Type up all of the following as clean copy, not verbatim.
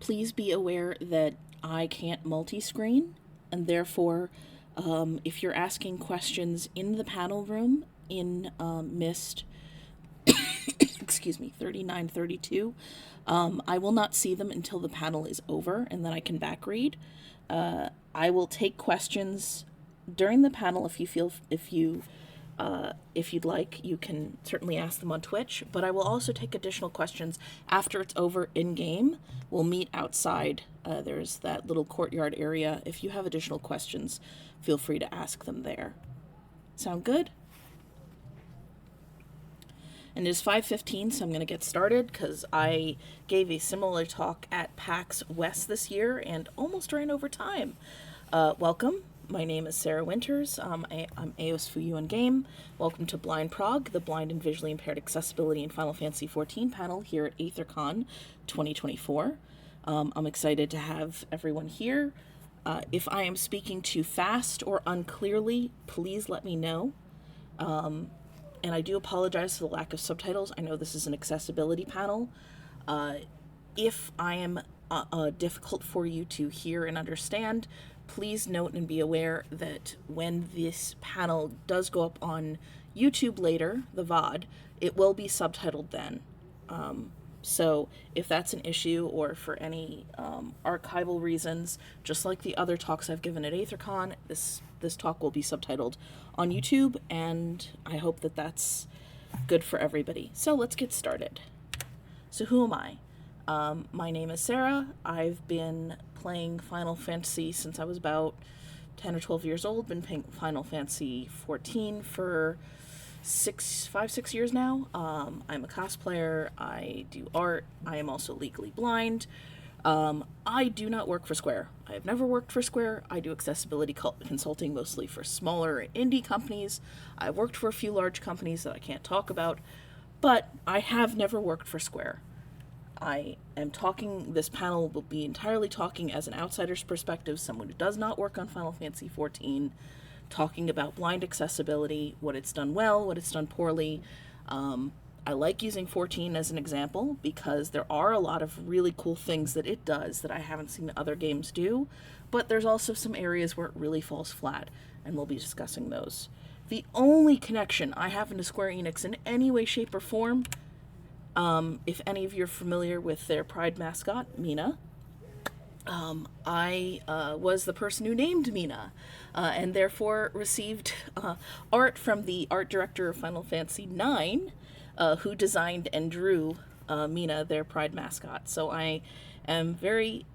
Please be aware that I can't multi-screen, and therefore, if you're asking questions in the panel room in Mist, excuse me, 3932, I will not see them until the panel is over, and then I can back read. I will take questions during the panel if you'd like, you can certainly ask them on Twitch, but I will also take additional questions after it's over in-game. We'll meet outside. There's that little courtyard area. If you have additional questions, feel free to ask them there. Sound good? And it is 5:15, so I'm going to get started because I gave a similar talk at PAX West this year and almost ran over time. Welcome. My name is Sara Winters. I'm Eos Fuyuan Game. Welcome to Blind Prog, the Blind and Visually Impaired Accessibility in Final Fantasy XIV panel here at AetherCon 2024. I'm excited to have everyone here. If I am speaking too fast or unclearly, please let me know. And I do apologize for the lack of subtitles. I know this is an accessibility panel. If I am difficult for you to hear and understand, please note and be aware that when this panel does go up on YouTube later, the VOD, it will be subtitled then. So if that's an issue or for any archival reasons, just like the other talks I've given at AetherCon, this talk will be subtitled on YouTube, and I hope that that's good for everybody. So let's get started. So who am I? My name is Sara. I've been playing Final Fantasy since I was about 10 or 12 years old. Been playing Final Fantasy XIV for 6 years now. I'm a cosplayer. I do art. I am also legally blind. I do not work for Square. I have never worked for Square. I do accessibility consulting mostly for smaller indie companies. I've worked for a few large companies that I can't talk about, but I have never worked for Square. I am talking, this panel will be entirely talking as an outsider's perspective, someone who does not work on Final Fantasy XIV, talking about blind accessibility, what it's done well, what it's done poorly. I like using 14 as an example because there are a lot of really cool things that it does that I haven't seen other games do, but there's also some areas where it really falls flat, and we'll be discussing those. The only connection I have into Square Enix in any way, shape, or form, if any of you are familiar with their Pride mascot, Mina, I was the person who named Mina, and therefore received art from the art director of Final Fantasy IX, who designed and drew Mina, their Pride mascot. So I am very,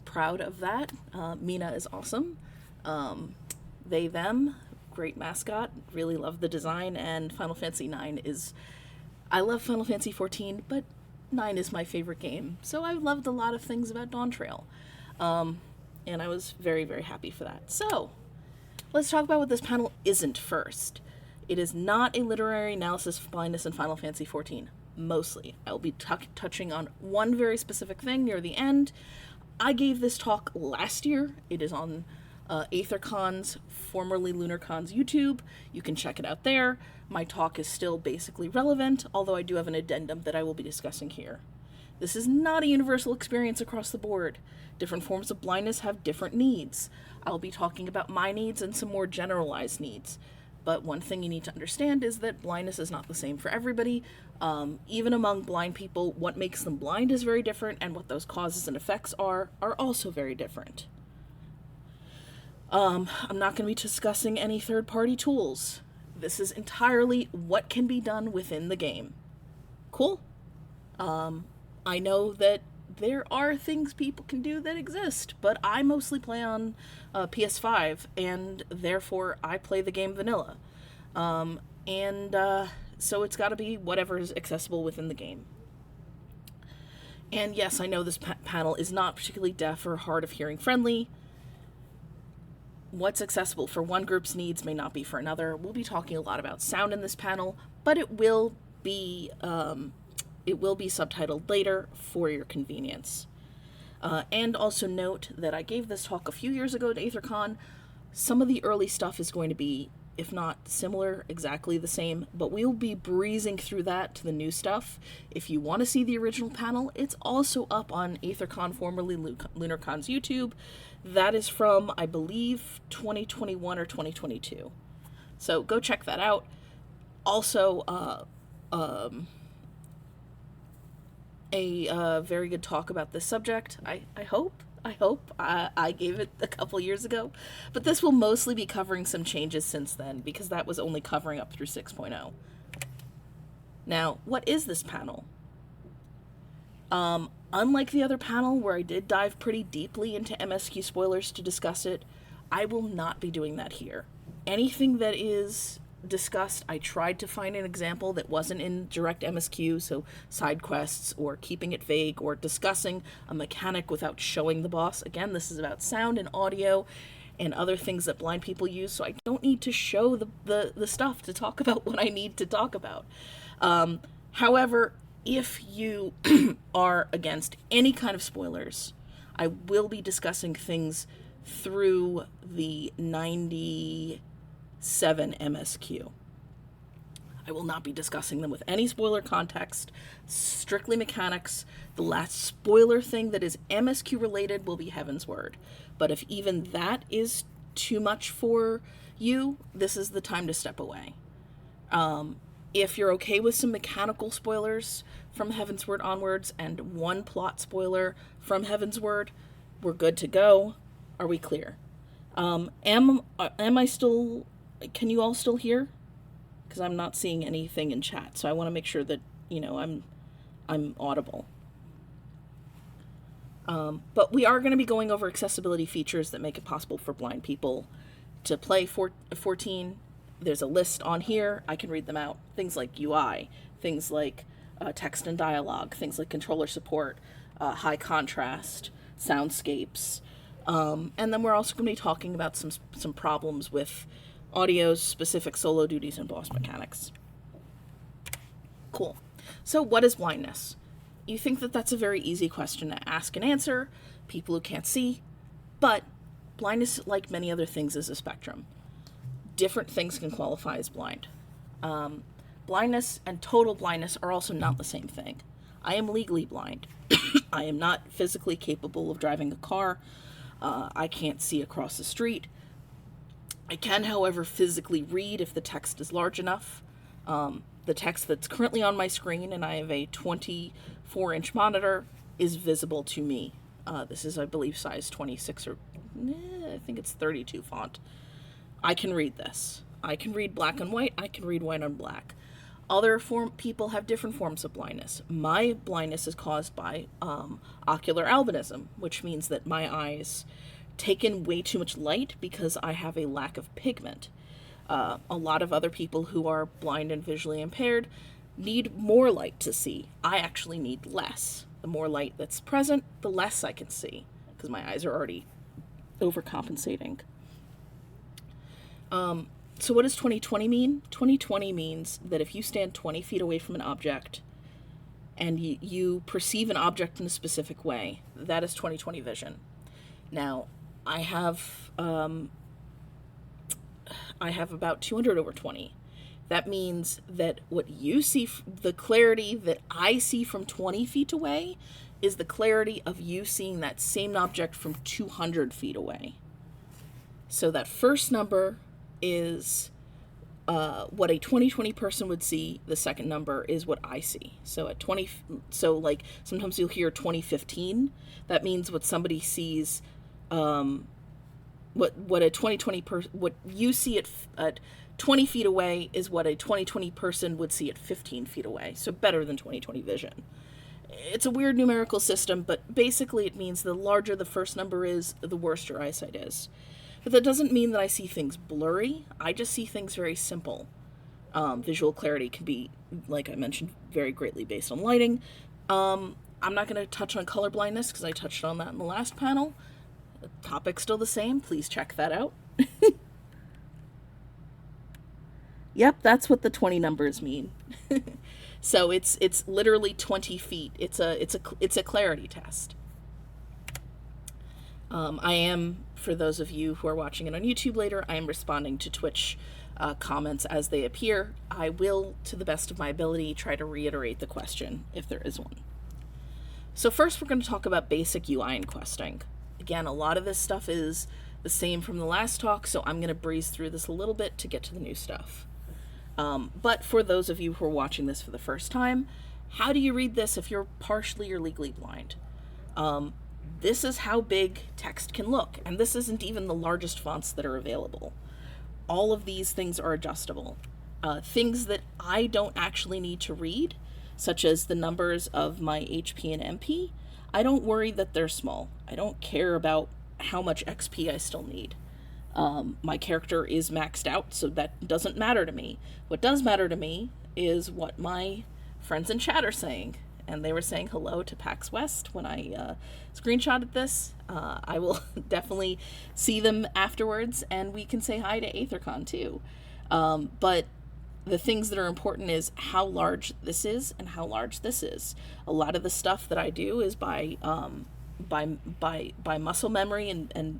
proud of that. Mina is awesome. They, them, great mascot. Really love the design, and Final Fantasy IX is... I love Final Fantasy XIV, but 9 is my favorite game. So I loved a lot of things about Dawntrail. And I was very, very happy for that. So, let's talk about what this panel isn't first. It is not a literary analysis of blindness in Final Fantasy XIV, mostly. I will be touching on one very specific thing near the end. I gave this talk last year. It is on AetherCon's, formerly Lunarcon's YouTube. You can check it out there. My talk is still basically relevant, although I do have an addendum that I will be discussing here. This is not a universal experience across the board. Different forms of blindness have different needs. I'll be talking about my needs and some more generalized needs. But one thing you need to understand is that blindness is not the same for everybody. Even among blind people, what makes them blind is very different, and what those causes and effects are also very different. I'm not going to be discussing any third-party tools. This is entirely what can be done within the game. Cool? I know that there are things people can do that exist, but I mostly play on PS5, and therefore I play the game vanilla. So it's got to be whatever is accessible within the game. And yes, I know this panel is not particularly deaf or hard of hearing friendly. What's accessible for one group's needs may not be for another. We'll be talking a lot about sound in this panel, but it will be subtitled later for your convenience. And also note that I gave this talk a few years ago at AetherCon. Some of the early stuff is going to be if not similar, exactly the same, but we'll be breezing through that to the new stuff. If you want to see the original panel, it's also up on AetherCon, formerly Lunarcon's YouTube. That is from, I believe, 2021 or 2022. So go check that out. Also, a very good talk about this subject, I hope. I gave it a couple years ago, but this will mostly be covering some changes since then, because that was only covering up through 6.0. Now, what is this panel? Unlike the other panel where I did dive pretty deeply into MSQ spoilers to discuss it, I will not be doing that here. Anything that is discussed, I tried to find an example that wasn't in direct MSQ, so side quests or keeping it vague or discussing a mechanic without showing the boss. Again, this is about sound and audio and other things that blind people use, so I don't need to show the stuff to talk about what I need to talk about. However, if you are against any kind of spoilers, I will be discussing things through the 97 MSQ. I will not be discussing them with any spoiler context, strictly mechanics. The last spoiler thing that is MSQ related will be Heaven's Word. But if even that is too much for you, this is the time to step away. If you're okay with some mechanical spoilers from Heaven's Word onwards and one plot spoiler from Heaven's Word, we're good to go. Are we clear? Am I still... Can you all still hear? Because I'm not seeing anything in chat, so I want to make sure that, I'm audible. But we are going to be going over accessibility features that make it possible for blind people to play 14. There's a list on here. I can read them out. Things like UI, things like text and dialogue, things like controller support, high contrast, soundscapes. And then we're also going to be talking about some problems with audio's specific solo duties and boss mechanics. Cool. So what is blindness? You think that that's a very easy question to ask and answer, people who can't see, but blindness, like many other things, is a spectrum. Different things can qualify as blind. Blindness and total blindness are also not the same thing. I am legally blind. I am not physically capable of driving a car. I can't see across the street. I can, however, physically read if the text is large enough. The text that's currently on my screen, and I have a 24-inch monitor, is visible to me. This is, I believe, size 26 or I think it's 32 font. I can read this. I can read black and white. I can read white on black. Other people have different forms of blindness. My blindness is caused by ocular albinism, which means that my eyes take in way too much light because I have a lack of pigment. A lot of other people who are blind and visually impaired need more light to see. I actually need less. The more light that's present, the less I can see, because my eyes are already overcompensating. So what does 20/20 mean? 20/20 means that if you stand 20 feet away from an object and you perceive an object in a specific way, that is 20/20 vision. Now, I have about 200/20. That means that what you see, the clarity that I see from 20 feet away, is the clarity of you seeing that same object from 200 feet away. So that first number is what a 20/20 person would see. The second number is what I see. So at 20, so like sometimes you'll hear 2015. That means what somebody sees, what a 20/20 what you see at 20 feet away is what a 20/20 person would see at 15 feet away. So better than 20/20 vision. It's a weird numerical system, but basically it means the larger the first number is, the worse your eyesight is. But that doesn't mean that I see things blurry. I just see things very simple. Visual clarity can be, like I mentioned, very greatly based on lighting. I'm not going to touch on color blindness because I touched on that in the last panel. The topic's still the same. Please check that out. Yep, that's what the 20 numbers mean. So it's literally 20 feet. It's a clarity test. I am, for those of you who are watching it on YouTube later, I am responding to Twitch comments as they appear. I will, to the best of my ability, try to reiterate the question if there is one. So first we're going to talk about basic UI and questing. Again, a lot of this stuff is the same from the last talk, so I'm going to breeze through this a little bit to get to the new stuff. But for those of you who are watching this for the first time, how do you read this if you're partially or legally blind? This is how big text can look, and this isn't even the largest fonts that are available. All of these things are adjustable. Things that I don't actually need to read, such as the numbers of my HP and MP, I don't worry that they're small. I don't care about how much XP I still need. My character is maxed out, so that doesn't matter to me. What does matter to me is what my friends in chat are saying. And they were saying hello to PAX West when I screenshotted this. I will definitely see them afterwards, and we can say hi to Aethercon too. But the things that are important is how large this is and how large this is. A lot of the stuff that I do is by muscle memory and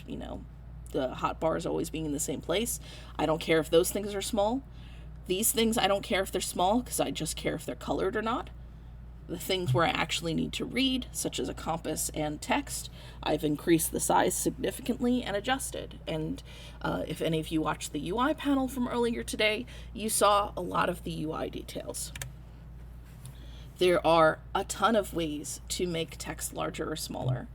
you know, the hotbars always being in the same place. I don't care if those things are small. These things, I don't care if they're small, because I just care if they're colored or not. The things where I actually need to read, such as a compass and text, I've increased the size significantly and adjusted. And if any of you watched the UI panel from earlier today, you saw a lot of the UI details. There are a ton of ways to make text larger or smaller.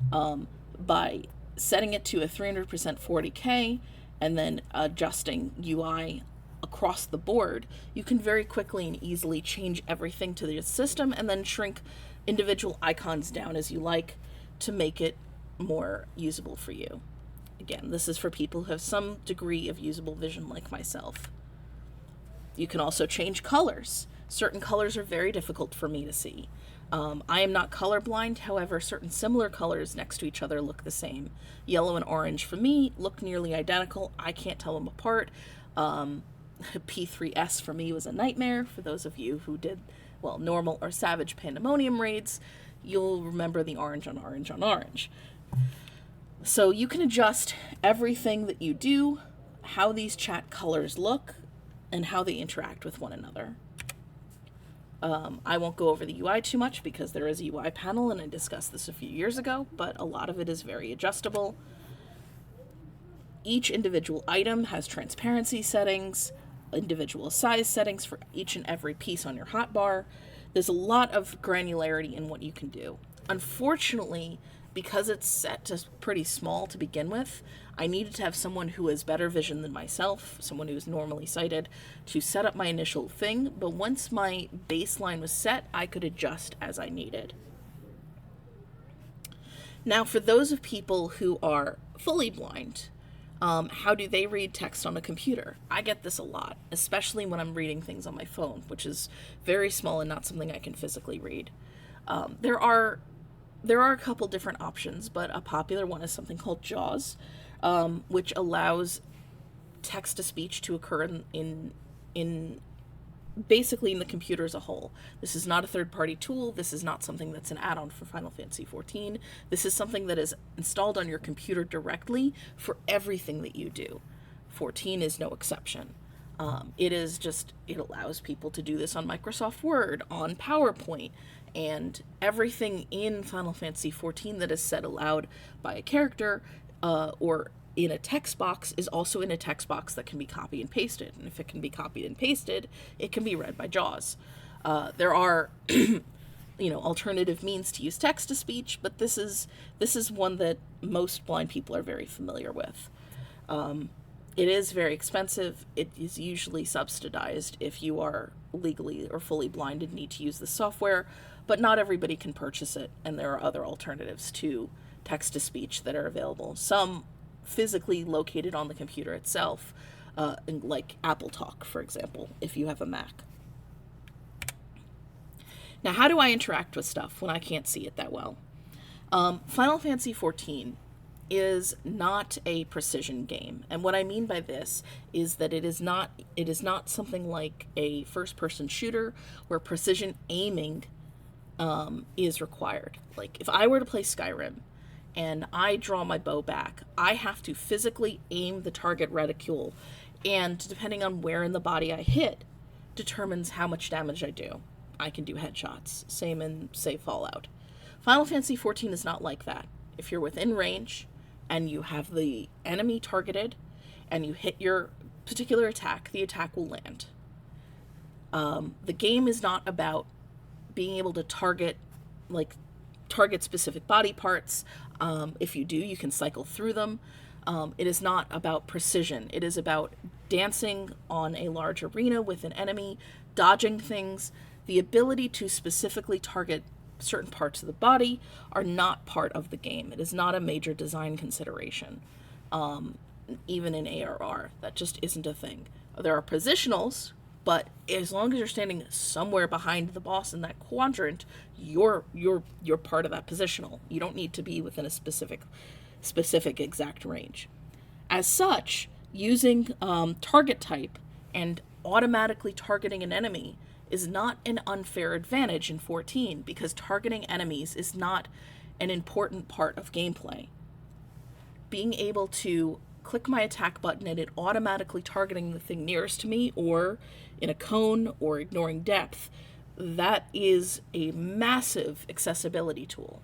By setting it to a 300% 40K and then adjusting UI across the board, you can very quickly and easily change everything to the system and then shrink individual icons down as you like to make it more usable for you. Again, this is for people who have some degree of usable vision like myself. You can also change colors. Certain colors are very difficult for me to see. I am not colorblind, however, certain similar colors next to each other look the same. Yellow and orange for me look nearly identical. I can't tell them apart. P3S for me was a nightmare. For those of you who did, well, normal or savage pandemonium raids, you'll remember the orange on orange on orange. So you can adjust everything that you do, how these chat colors look, and how they interact with one another. I won't go over the UI too much because there is a UI panel and I discussed this a few years ago, but a lot of it is very adjustable. Each individual item has transparency settings, individual size settings for each and every piece on your hotbar. There's a lot of granularity in what you can do. Unfortunately, because it's set to pretty small to begin with, I needed to have someone who has better vision than myself, someone who's normally sighted, to set up my initial thing, but once my baseline was set, I could adjust as I needed. Now, for those of people who are fully blind, how do they read text on a computer? I get this a lot, especially when I'm reading things on my phone, which is very small and not something I can physically read. There are a couple different options, but a popular one is something called JAWS, which allows text-to-speech to occur in basically in the computer as a whole. This is not a third-party tool. This is not something that's an add-on for Final Fantasy XIV. This is something that is installed on your computer directly for everything that you do. 14 is no exception. It allows people to do this on Microsoft Word, on PowerPoint, and everything in Final Fantasy XIV that is said aloud by a character or in a text box is also in a text box that can be copied and pasted. And if it can be copied and pasted, it can be read by JAWS. There are alternative means to use text-to-speech, but this is one that most blind people are very familiar with. It is very expensive. It is usually subsidized if you are legally or fully blind and need to use the software, but not everybody can purchase it, and there are other alternatives to text-to-speech that are available. Some physically located on the computer itself, like Apple Talk, for example, if you have a Mac. Now, how do I interact with stuff when I can't see it that well? Final Fantasy XIV is not a precision game, and what I mean by this is that it is not something like a first-person shooter where precision aiming is required. Like, if I were to play Skyrim and I draw my bow back, I have to physically aim the target reticule And depending on where in the body I hit, determines how much damage I do. I can do headshots. Same in, say, Fallout. Final Fantasy XIV is not like that. If you're within range and you have the enemy targeted and you hit your particular attack, the attack will land. The game is not about being able to target specific body parts. If you do, you can cycle through them. It is not about precision. It is about dancing on a large arena with an enemy, dodging things. The ability to specifically target certain parts of the body are not part of the game. It is not a major design consideration. Even in ARR, that just isn't a thing. There are positionals, but as long as you're standing somewhere behind the boss in that quadrant, you're part of that positional. You don't need to be within a specific exact range. As such, using target type and automatically targeting an enemy is not an unfair advantage in 14, because targeting enemies is not an important part of gameplay. Being able to click my attack button and it automatically targeting the thing nearest to me, or in a cone, or ignoring depth, that is a massive accessibility tool.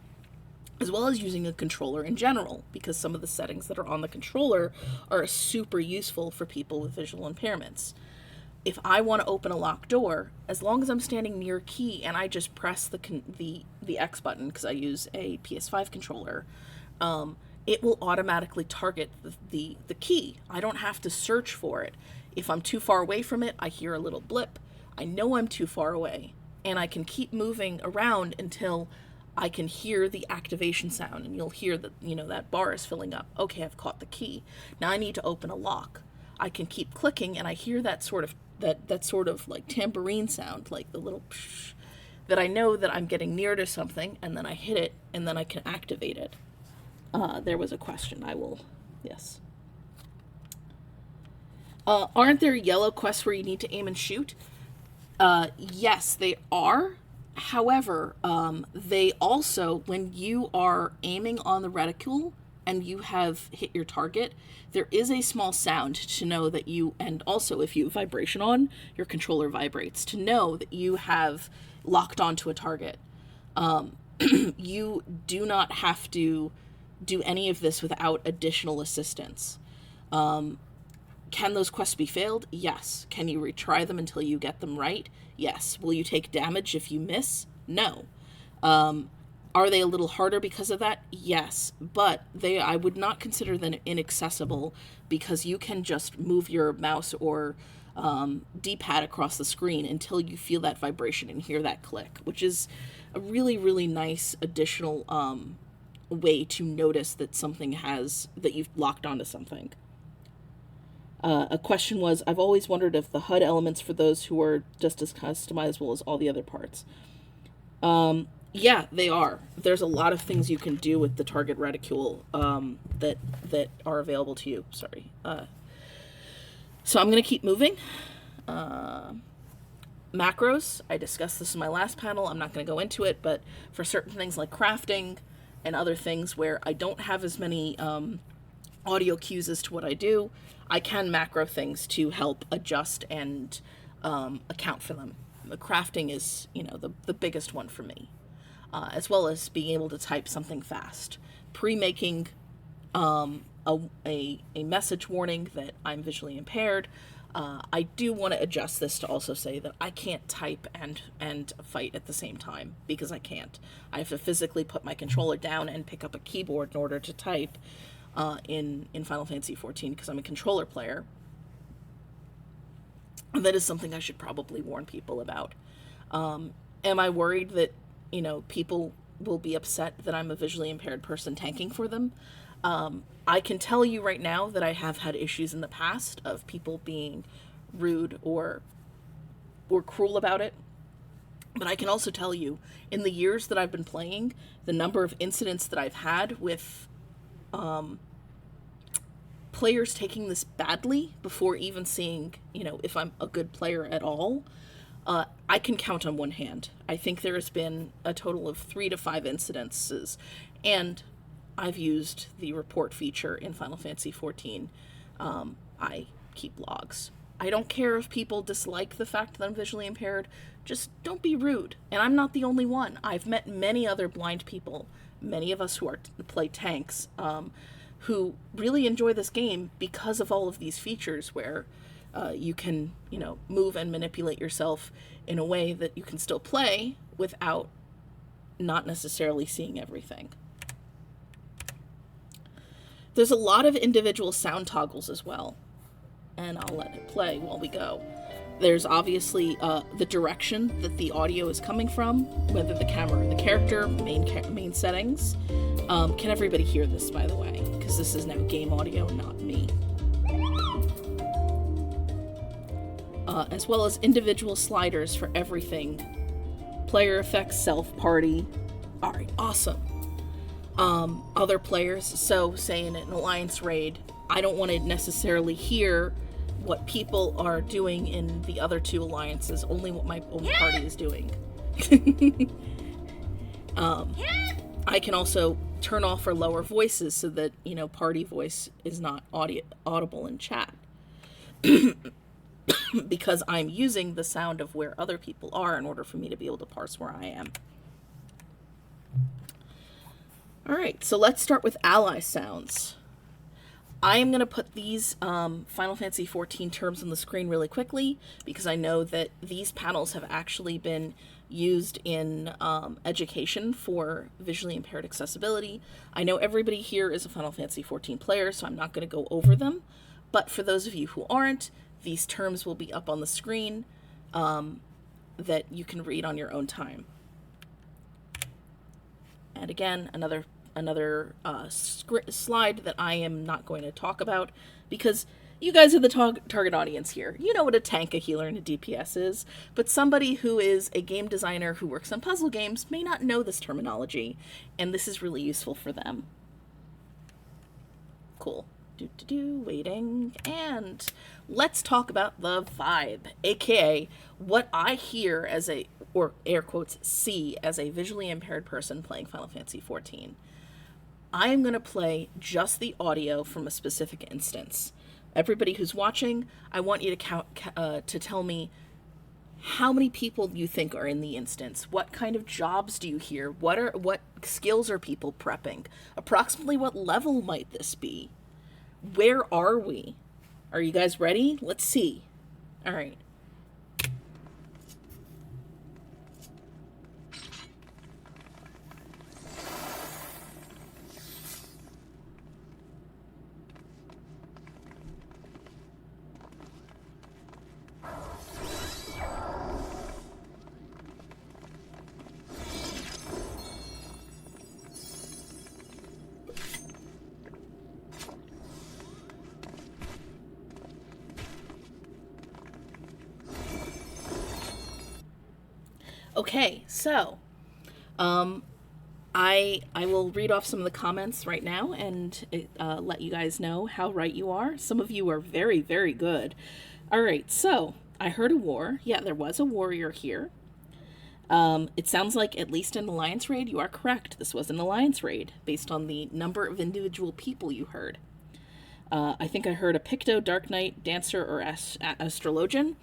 As well as using a controller in general, because some of the settings that are on the controller are super useful for people with visual impairments. If I want to open a locked door, as long as I'm standing near a key and I just press the X button, because I use a PS5 controller, it will automatically target the key. I don't have to search for it. If I'm too far away from it, I hear a little blip. I know I'm too far away, and I can keep moving around until I can hear the activation sound, and you'll hear that, that bar is filling up. Okay, I've caught the key. Now I need to open a lock. I can keep clicking, and I hear that sort of like tambourine sound, like the little psh, that I know that I'm getting near to something, and then I hit it, and then I can activate it. There was a question. Yes. Aren't there yellow quests where you need to aim and shoot? Yes, they are. However, they also, when you are aiming on the reticule and you have hit your target, there is a small sound to know that you, and also if you have vibration on, your controller vibrates, to know that you have locked onto a target. You do not have to do any of this without additional assistance. Can those quests be failed? Yes. Can you retry them until you get them right? Yes. Will you take damage if you miss? No. Are they a little harder because of that? Yes. But I would not consider them inaccessible, because you can just move your mouse or D-pad across the screen until you feel that vibration and hear that click, which is a really, really nice additional way to notice that that you've locked onto something. A question was, I've always wondered if the HUD elements for those who are just as customizable as all the other parts. Yeah, they are. There's a lot of things you can do with the target reticule that are available to you. Sorry. So I'm going to keep moving. Macros, I discussed this in my last panel. I'm not going to go into it, but for certain things like crafting and other things where I don't have as many audio cues as to what I do, I can macro things to help adjust and account for them. The crafting is, the biggest one for me, as well as being able to type something fast. Pre-making a message warning that I'm visually impaired. I do want to adjust this to also say that I can't type and fight at the same time, because I can't. I have to physically put my controller down and pick up a keyboard in order to type in Final Fantasy XIV, because I'm a controller player. And that is something I should probably warn people about. Am I worried that, people will be upset that I'm a visually impaired person tanking for them? I can tell you right now that I have had issues in the past of people being rude or cruel about it. But I can also tell you, in the years that I've been playing, the number of incidents that I've had with players taking this badly before even seeing, if I'm a good player at all, I can count on one hand. I think there has been a total of 3 to 5 incidences, and I've used the report feature in Final Fantasy XIV. I keep logs. I don't care if people dislike the fact that I'm visually impaired. Just don't be rude. And I'm not the only one. I've met many other blind people, many of us who play tanks, who really enjoy this game because of all of these features where you can, move and manipulate yourself in a way that you can still play without not necessarily seeing everything. There's a lot of individual sound toggles as well, and I'll let it play while we go. There's obviously the direction that the audio is coming from, whether the camera or the character, main settings. Can everybody hear this, by the way? Because this is now game audio, not me. As well as individual sliders for everything. Player effects, self-party. Alright, awesome. Other players, so say in an alliance raid, I don't want to necessarily hear what people are doing in the other two alliances, only what my own party is doing. I can also turn off or lower voices so that, party voice is not audible in chat. Because I'm using the sound of where other people are in order for me to be able to parse where I am. Alright, so let's start with ally sounds. I am going to put these Final Fantasy XIV terms on the screen really quickly because I know that these panels have actually been used in education for visually impaired accessibility. I know everybody here is a Final Fantasy XIV player, so I'm not going to go over them. But for those of you who aren't, these terms will be up on the screen that you can read on your own time. And again, another slide that I am not going to talk about because you guys are the target audience here. You know what a tank, a healer, and a DPS is, but somebody who is a game designer who works on puzzle games may not know this terminology, and this is really useful for them. Cool. Waiting, and let's talk about the vibe, aka what I hear as or air quotes, see as a visually impaired person playing Final Fantasy XIV. I am going to play just the audio from a specific instance. Everybody who's watching, I want you to tell me how many people you think are in the instance. What kind of jobs do you hear? What skills are people prepping? Approximately what level might this be? Where are we? Are you guys ready? Let's see. All right. Okay, so I will read off some of the comments right now and let you guys know how right you are. Some of you are very, very good. All right, so I heard a war. Yeah, there was a warrior here. It sounds like, at least in Alliance Raid, you are correct. This was an Alliance Raid, based on the number of individual people you heard. I think I heard a Picto, Dark Knight, Dancer, or Astrologian.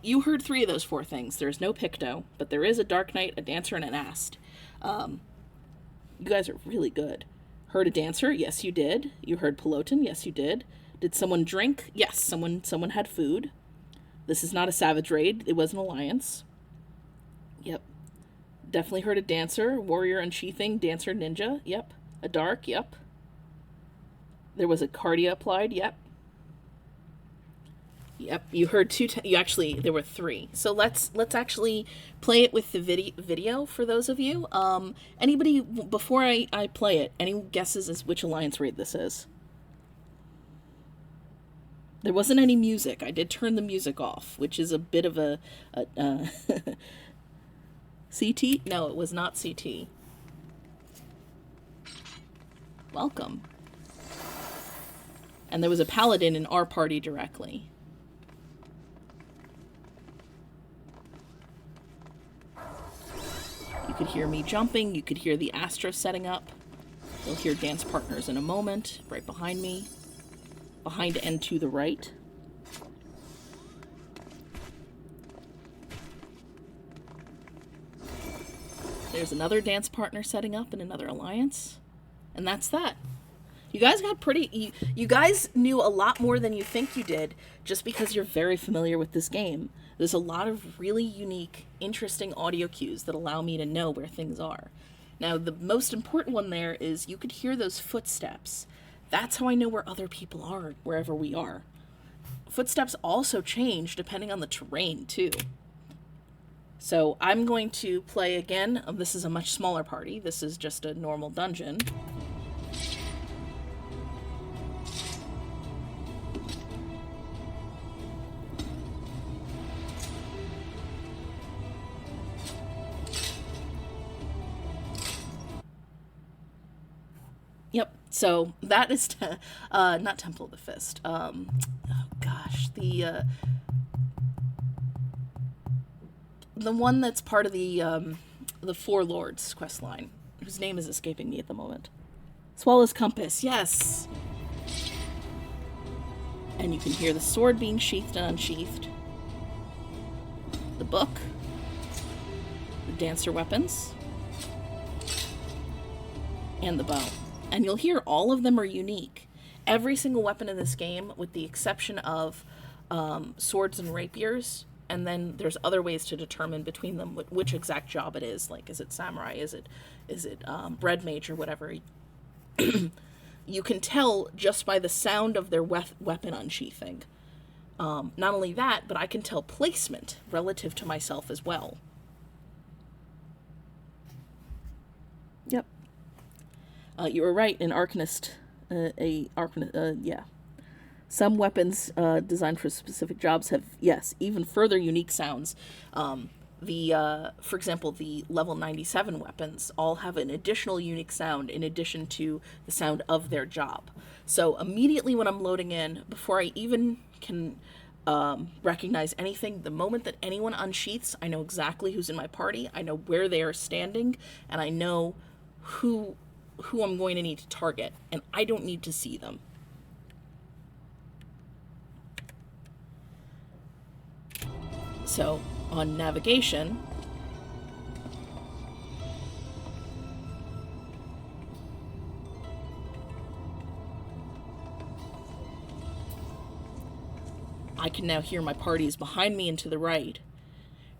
You heard 3 of those 4 things. There's no Picto, but there is a Dark Knight, a Dancer, and an Ast. You guys are really good. Heard a Dancer? Yes, you did. You heard Peloton? Yes, you did. Did someone drink? Yes, someone had food. This is not a Savage Raid. It was an Alliance. Yep. Definitely heard a Dancer, Warrior Unsheathing, Dancer, Ninja. Yep. A Dark. Yep. There was a Cardia applied. Yep. Yep, you heard 2. There were 3. So let's actually play it with the video for those of you. Anybody, before I play it, any guesses as which Alliance Raid this is? There wasn't any music. I did turn the music off, which is a bit of a CT? No, it was not CT. Welcome. And there was a paladin in our party directly. You could hear me jumping. You could hear the Astra setting up. You'll hear dance partners in a moment, right behind me. Behind and to the right. There's another dance partner setting up in another alliance. And that's that. You guys got pretty... You guys knew a lot more than you think you did just because you're very familiar with this game. There's a lot of really unique, interesting audio cues that allow me to know where things are. Now, the most important one there is you could hear those footsteps. That's how I know where other people are, wherever we are. Footsteps also change depending on the terrain, too. So I'm going to play again. This is a much smaller party. This is just a normal dungeon. Yep, so that is not Temple of the Fist. Oh gosh, the one that's part of the Four Lords quest line, whose name is escaping me at the moment. Swallow's Compass, yes. And you can hear the sword being sheathed and unsheathed. The book. The dancer weapons. And the bow. And you'll hear all of them are unique. Every single weapon in this game, with the exception of swords and rapiers, and then there's other ways to determine between them which exact job it is. Like, is it samurai? Is it bread mage or whatever? You can tell just by the sound of their weapon unsheathing. Not only that, but I can tell placement relative to myself as well. Yep. You were right, an Arcanist, yeah. Some weapons designed for specific jobs have, yes, even further unique sounds. For example, the level 97 weapons all have an additional unique sound in addition to the sound of their job. So immediately when I'm loading in, before I even can recognize anything, the moment that anyone unsheaths, I know exactly who's in my party, I know where they are standing, and I know who I'm going to need to target, and I don't need to see them. So, on navigation, I can now hear my parties behind me and to the right,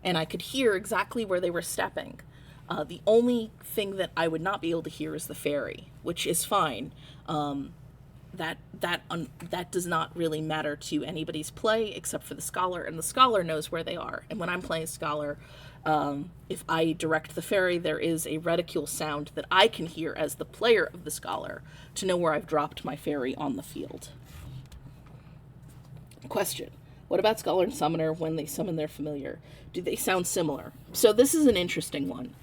and I could hear exactly where they were stepping. The only thing that I would not be able to hear is the fairy, which is fine. That does not really matter to anybody's play except for the scholar, and the scholar knows where they are. And when I'm playing scholar, if I direct the fairy, there is a reticule sound that I can hear as the player of the scholar to know where I've dropped my fairy on the field. Question. What about scholar and summoner when they summon their familiar? Do they sound similar? So this is an interesting one.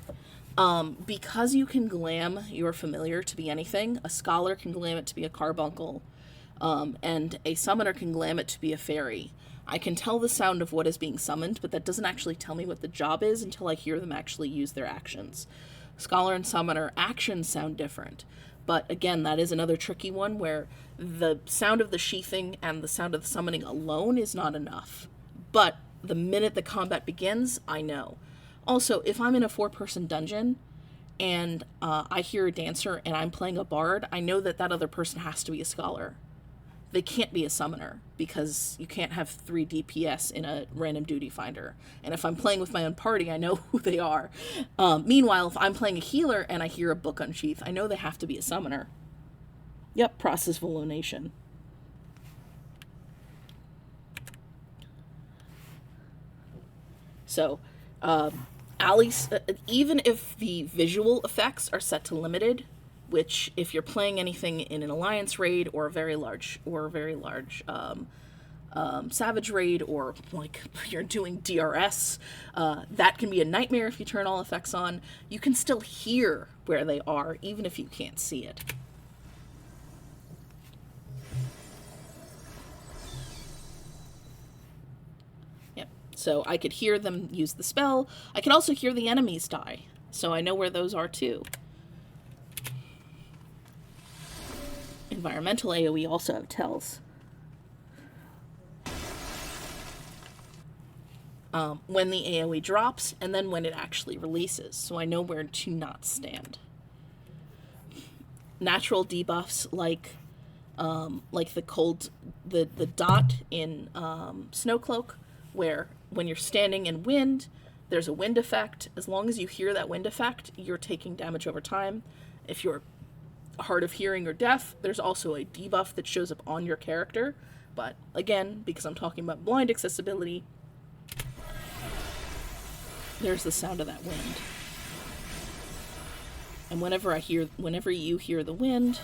Because you can glam your familiar to be anything, a scholar can glam it to be a carbuncle, and a summoner can glam it to be a fairy. I can tell the sound of what is being summoned, but that doesn't actually tell me what the job is until I hear them actually use their actions. Scholar and summoner actions sound different. But again, that is another tricky one where the sound of the sheathing and the sound of the summoning alone is not enough. But the minute the combat begins, I know. Also, if I'm in a 4-person dungeon and I hear a dancer and I'm playing a bard, I know that that other person has to be a scholar. They can't be a summoner because you can't have 3 DPS in a random duty finder. And if I'm playing with my own party, I know who they are. Meanwhile, if I'm playing a healer and I hear a book unsheath, I know they have to be a summoner. Yep, process of elonation. So, even if the visual effects are set to limited, which if you're playing anything in an alliance raid or a very large savage raid, or like you're doing DRS, that can be a nightmare if you turn all effects on. You can still hear where they are even if you can't see it. Yep. So I could hear them use the spell. I could also hear the enemies die, so I know where those are too. Environmental AoE also have tells. when the AoE drops, and then when it actually releases, so I know where to not stand. Natural debuffs like the dot in Snowcloak, where when you're standing in wind, there's a wind effect. As long as you hear that wind effect, you're taking damage over time. If you're hard of hearing or deaf, there's also a debuff that shows up on your character. But again, because I'm talking about blind accessibility, there's the sound of that wind. And whenever you hear the wind,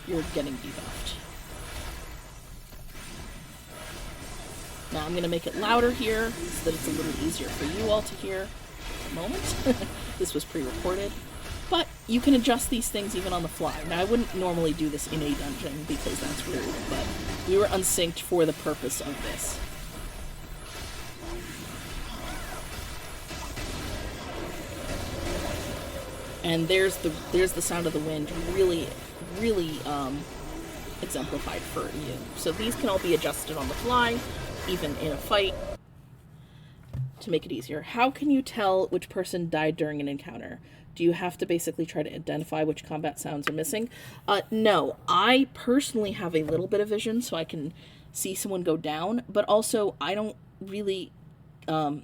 you're getting debuffed. Now I'm going to make it louder here so that it's a little easier for you all to hear at the moment. This was pre-recorded. But you can adjust these things even on the fly. Now I wouldn't normally do this in a dungeon because that's rude, but we were unsynced for the purpose of this. And there's the sound of the wind, really exemplified for you. So these can all be adjusted on the fly, even in a fight, to make it easier. How can you tell which person died during an encounter? Do you have to basically try to identify which combat sounds are missing? No, I personally have a little bit of vision, so I can see someone go down, but also I don't really, I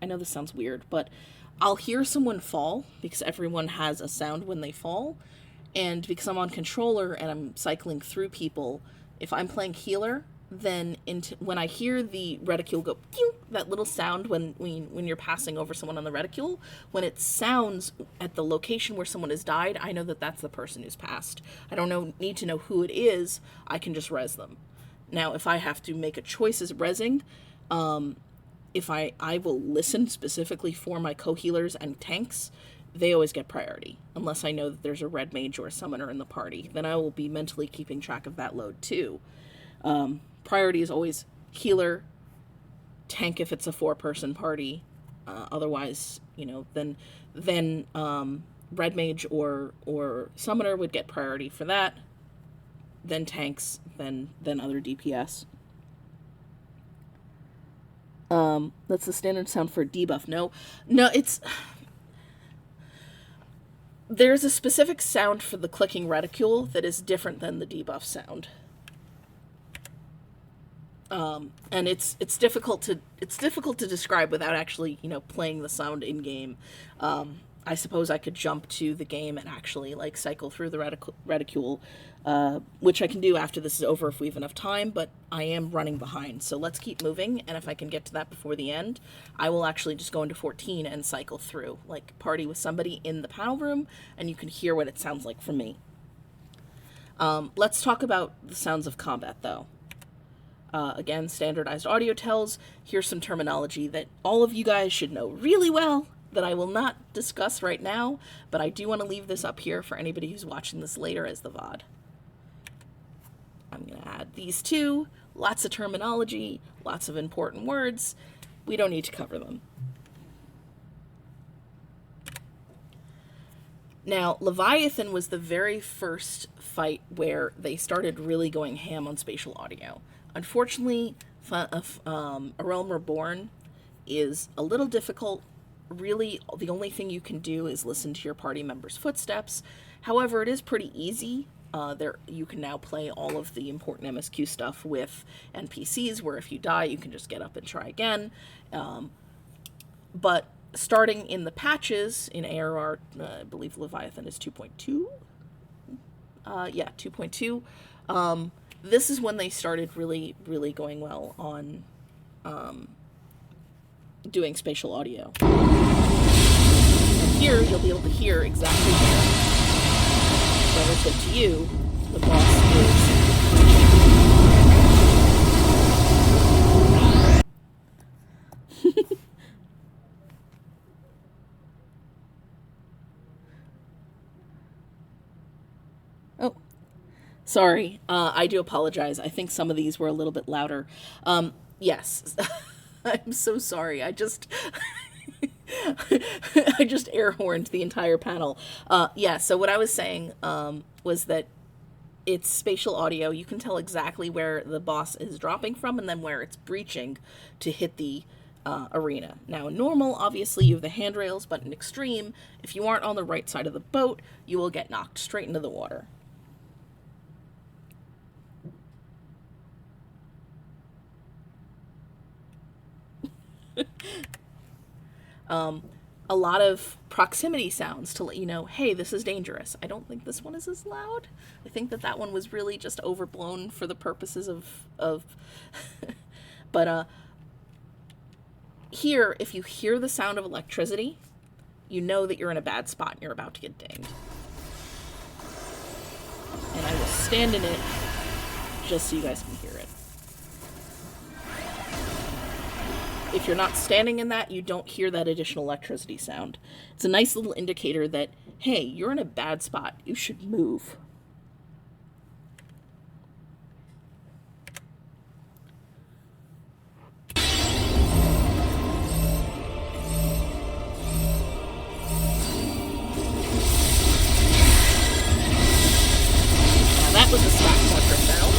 know this sounds weird, but I'll hear someone fall, because everyone has a sound when they fall, and because I'm on controller and I'm cycling through people, if I'm playing healer, then when I hear the reticule go, pew, that little sound when you're passing over someone on the reticule, when it sounds at the location where someone has died, I know that that's the person who's passed. I don't need to know who it is, I can just res them. Now, if I have to make a choice as resing, if I will listen specifically for my co-healers and tanks, they always get priority, unless I know that there's a red mage or a summoner in the party. Then I will be mentally keeping track of that load too. Priority is always healer, tank if it's a 4-person party. Otherwise, then red mage or summoner would get priority for that. Then tanks, then other DPS. That's the standard sound for debuff. No, there's a specific sound for the clicking reticule that is different than the debuff sound. And it's difficult to describe without actually, playing the sound in game. I suppose I could jump to the game and actually cycle through the reticule, which I can do after this is over if we have enough time, but I am running behind. So let's keep moving, and if I can get to that before the end, I will actually just go into 14 and cycle through, party with somebody in the panel room, and you can hear what it sounds like from me. Let's talk about the sounds of combat, though. Again, standardized audio tells. Here's some terminology that all of you guys should know really well that I will not discuss right now, but I do want to leave this up here for anybody who's watching this later as the VOD. I'm going to add these two. Lots of terminology, lots of important words. We don't need to cover them. Now, Leviathan was the very first fight where they started really going ham on spatial audio. Unfortunately, A Realm Reborn is a little difficult. Really, the only thing you can do is listen to your party members' footsteps. However, it is pretty easy. You can now play all of the important MSQ stuff with NPCs, where if you die, you can just get up and try again. But starting in the patches, in ARR, I believe Leviathan is 2.2? 2.2. This is when they started really, really going well on doing spatial audio. And here, you'll be able to hear exactly where, relative to you, the boss is. Oh. Sorry, I do apologize. I think some of these were a little bit louder. Yes, I'm so sorry. I just air horned the entire panel. So what I was saying was that it's spatial audio. You can tell exactly where the boss is dropping from and then where it's breaching to hit the arena. Now, in normal, obviously, you have the handrails, but in extreme, if you aren't on the right side of the boat, you will get knocked straight into the water. A lot of proximity sounds to let you know, hey, this is dangerous. I don't think this one is as loud. I think that one was really just overblown for the purposes of but here, if you hear the sound of electricity, you know that you're in a bad spot and you're about to get dinged. And I will stand in it just so you guys can hear it. If you're not standing in that, you don't hear that additional electricity sound. It's a nice little indicator that, hey, you're in a bad spot. You should move. Now that was a stack marker sound.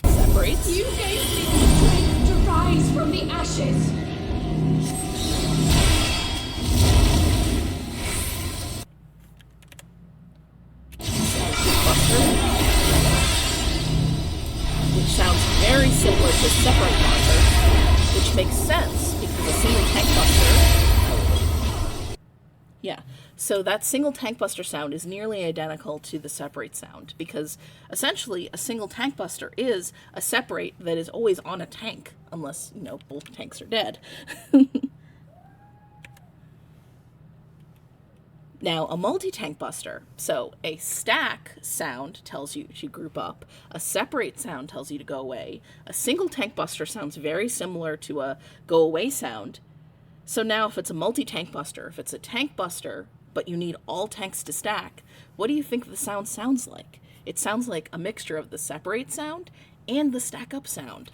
Separates. You gave me the strength to rise from the ashes. Which sounds very similar to separate marker, which makes sense because a single tank buster. Yeah, so that single tank buster sound is nearly identical to the separate sound because essentially a single tank buster is a separate that is always on a tank unless, you know, both tanks are dead. Now, a multi-tank buster, so a stack sound tells you to group up, a separate sound tells you to go away, a single tank buster sounds very similar to a go away sound. So now if it's a multi-tank buster, if it's a tank buster, but you need all tanks to stack, what do you think the sound sounds like? It sounds like a mixture of the separate sound and the stack up sound.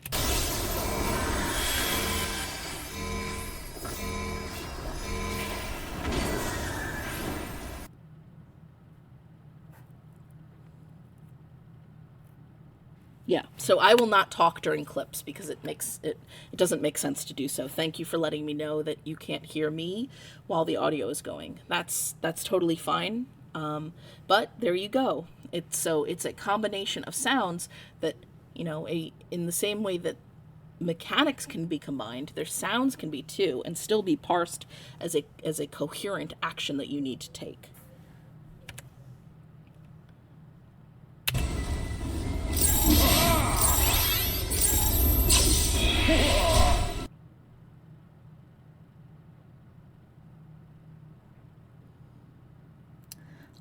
Yeah, so I will not talk during clips because it doesn't make sense to do so. Thank you for letting me know that you can't hear me while the audio is going. That's totally fine. But there you go. It's a combination of sounds that, you know, in the same way that mechanics can be combined, their sounds can be too, and still be parsed as a coherent action that you need to take.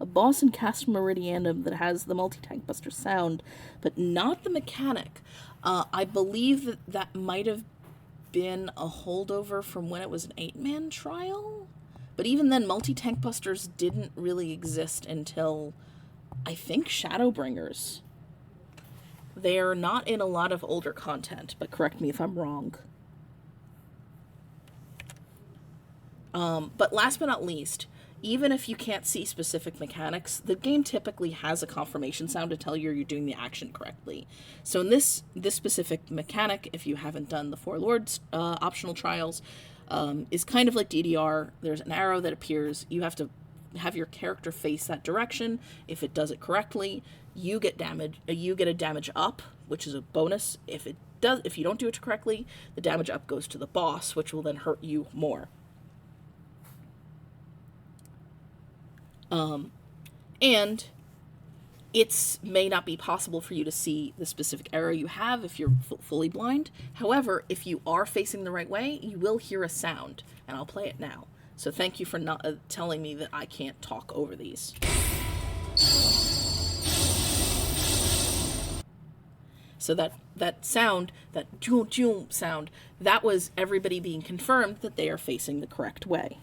A boss in Castle Meridianum that has the multi-tank buster sound, but not the mechanic. I believe that might have been a holdover from when it was an 8-man trial. But even then, multi-tank busters didn't really exist until, I think, Shadowbringers. They're not in a lot of older content, but correct me if I'm wrong. But last but not least, even if you can't see specific mechanics, the game typically has a confirmation sound to tell you you're doing the action correctly. So in this specific mechanic, if you haven't done the Four Lords optional trials, is kind of like DDR. There's an arrow that appears. You have to have your character face that direction. If it does it correctly, you get damage. You get a damage up, which is a bonus. If you don't do it correctly, the damage up goes to the boss, which will then hurt you more. And it may not be possible for you to see the specific arrow you have if you're fully blind. However, if you are facing the right way, you will hear a sound, and I'll play it now. So thank you for not telling me that I can't talk over these. So that sound, that joom sound, that was everybody being confirmed that they are facing the correct way.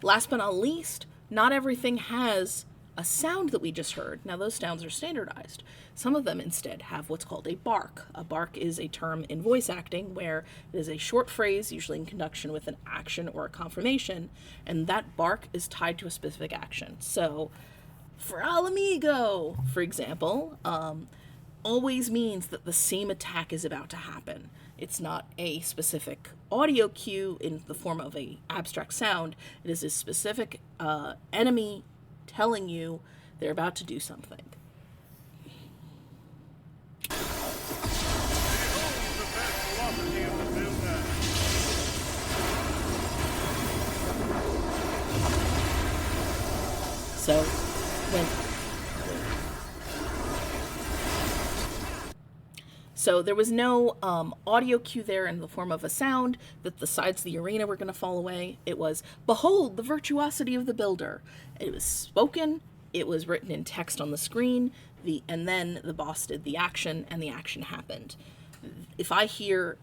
Last but not least, not everything has a sound that we just heard, now those sounds are standardized. Some of them instead have what's called a bark. A bark is a term in voice acting where it is a short phrase, usually in conjunction with an action or a confirmation, and that bark is tied to a specific action. So, for Alamigo, for example, always means that the same attack is about to happen. It's not a specific audio cue in the form of a abstract sound. It is a specific enemy telling you they're about to do something. So, there was no audio cue there in the form of a sound that the sides of the arena were going to fall away. It was, behold the virtuosity of the builder. It was spoken, it was written in text on the screen, and then the boss did the action, and the action happened. If I hear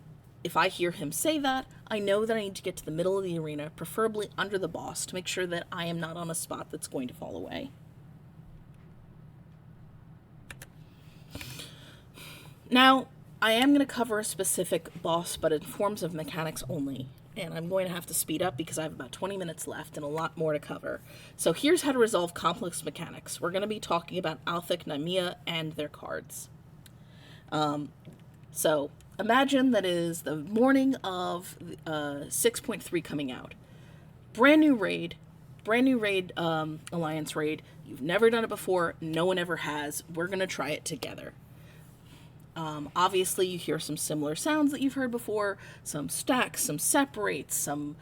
him say that, I know that I need to get to the middle of the arena, preferably under the boss, to make sure that I am not on a spot that's going to fall away. Now, I am going to cover a specific boss, but in forms of mechanics only. And I'm going to have to speed up because I have about 20 minutes left and a lot more to cover. So here's how to resolve complex mechanics. We're going to be talking about Althik, Nymea, and their cards. So imagine that is the morning of 6.3 coming out. Brand new raid, Alliance raid. You've never done it before. No one ever has. We're going to try it together. Obviously, you hear some similar sounds that you've heard before, some stacks, some separates, some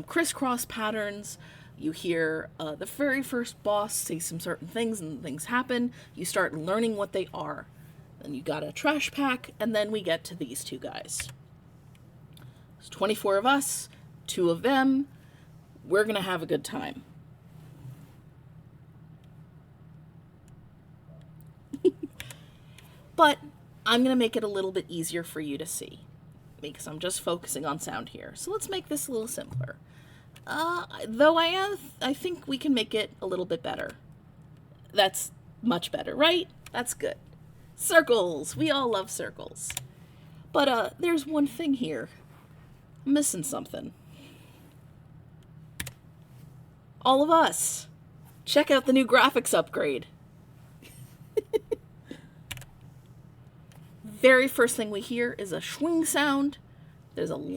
crisscross patterns. You hear the very first boss say some certain things and things happen. You start learning what they are. Then you got a trash pack, and then we get to these two guys. There's 24 of us, 2 of them. We're going to have a good time. But I'm going to make it a little bit easier for you to see because I'm just focusing on sound here. So let's make this a little simpler. Though I think we can make it a little bit better. That's much better, right? That's good. Circles! We all love circles. But there's one thing here. I'm missing something. All of us. Check out the new graphics upgrade. Very first thing we hear is a swing sound.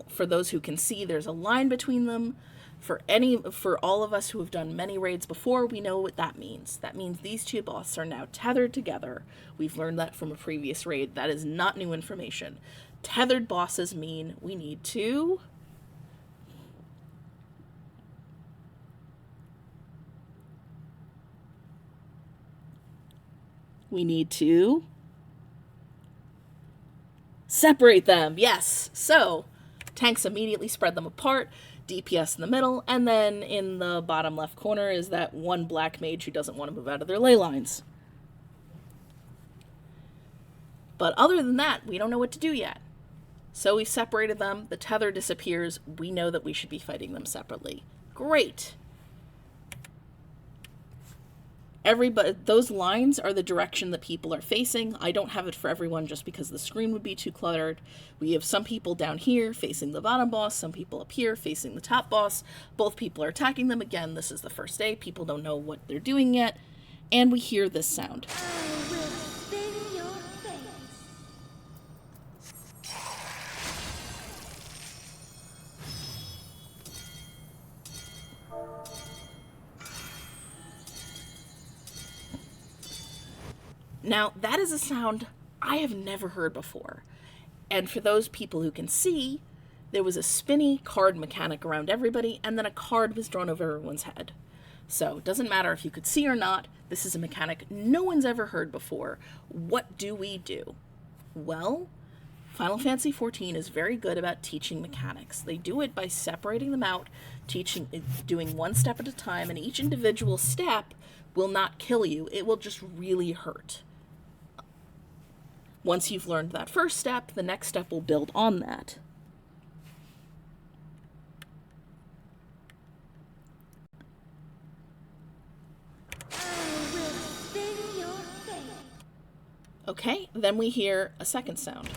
For those who can see, there's a line between them. For all of us who have done many raids before, we know what that means. That means these two bosses are now tethered together. We've learned that from a previous raid. That is not new information. Tethered bosses mean we need to separate them, yes. So, tanks immediately spread them apart, DPS in the middle, and then in the bottom left corner is that one black mage who doesn't want to move out of their ley lines. But other than that, we don't know what to do yet. So we separated them, the tether disappears, we know that we should be fighting them separately. Great! Those lines are the direction that people are facing. I don't have it for everyone just because the screen would be too cluttered. We have some people down here facing the bottom boss, some people up here facing the top boss. Both people are attacking them. Again, this is the first day. People don't know what they're doing yet. And we hear this sound. I will spin your face. Now, that is a sound I have never heard before. And for those people who can see, there was a spinny card mechanic around everybody, and then a card was drawn over everyone's head. So, it doesn't matter if you could see or not, this is a mechanic no one's ever heard before. What do we do? Well, Final Fantasy XIV is very good about teaching mechanics. They do it by separating them out, doing one step at a time, and each individual step will not kill you. It will just really hurt. Once you've learned that first step, the next step will build on that. I will Okay, then we hear a second sound.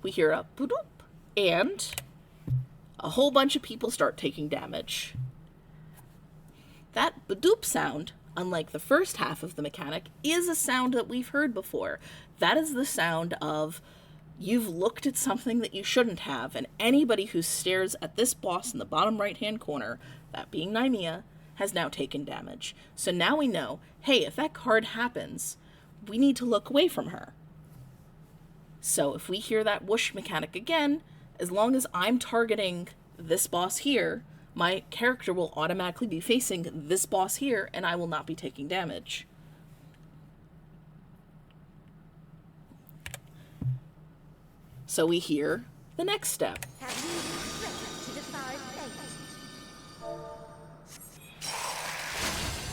We hear a boop, and a whole bunch of people start taking damage. That badoop sound, unlike the first half of the mechanic, is a sound that we've heard before. That is the sound of you've looked at something that you shouldn't have, and anybody who stares at this boss in the bottom right-hand corner, that being Nymea, has now taken damage. So now we know, hey, if that card happens, we need to look away from her. So if we hear that whoosh mechanic again, as long as I'm targeting this boss here, my character will automatically be facing this boss here, and I will not be taking damage. So we hear the next step.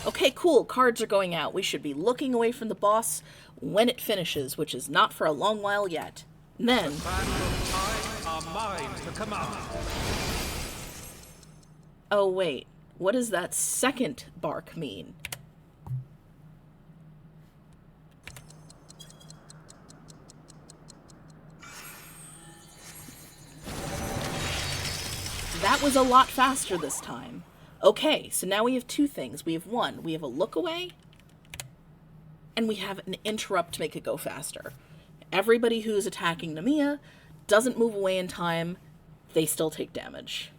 Okay, cool, cards are going out. We should be looking away from the boss when it finishes, which is not for a long while yet. And then... Oh wait, what does that second bark mean? That was a lot faster this time. Okay, so now we have two things. We have one, we have a look away, and we have an interrupt to make it go faster. Everybody who's attacking Nymea doesn't move away in time, they still take damage.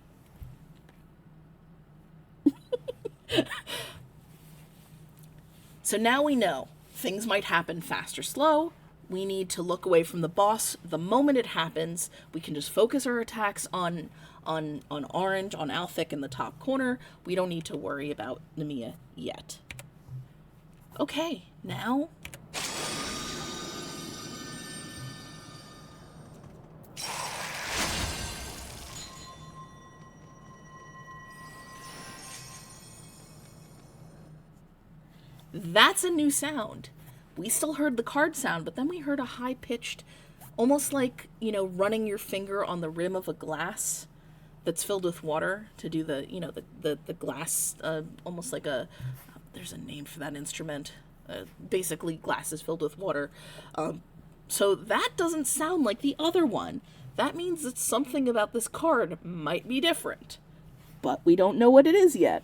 So now we know things might happen fast or slow. We need to look away from the boss the moment it happens. We can just focus our attacks on orange, on Althik in the top corner. We don't need to worry about Nymea yet. Okay, now... That's a new sound. We still heard the card sound, but then we heard a high-pitched, almost like, you know, running your finger on the rim of a glass that's filled with water to do the, you know, the glass, almost like a, there's a name for that instrument. Basically, glass is filled with water. So that doesn't sound like the other one. That means that something about this card might be different. But we don't know what it is yet.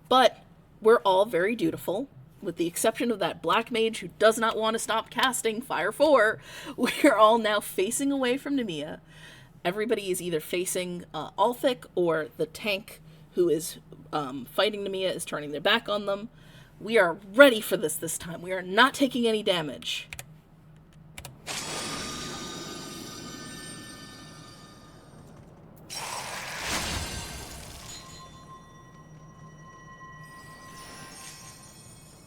But we're all very dutiful, with the exception of that black mage who does not want to stop casting Fire 4. We're all now facing away from Nymea. Everybody is either facing Althik, or the tank who is fighting Nymea is turning their back on them. We are ready for this time. We are not taking any damage.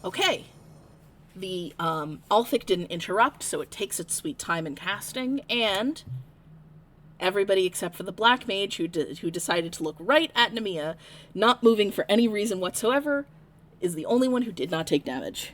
Okay, the Althik didn't interrupt, so it takes its sweet time in casting, and everybody except for the black mage who decided to look right at Nymea, not moving for any reason whatsoever, is the only one who did not take damage.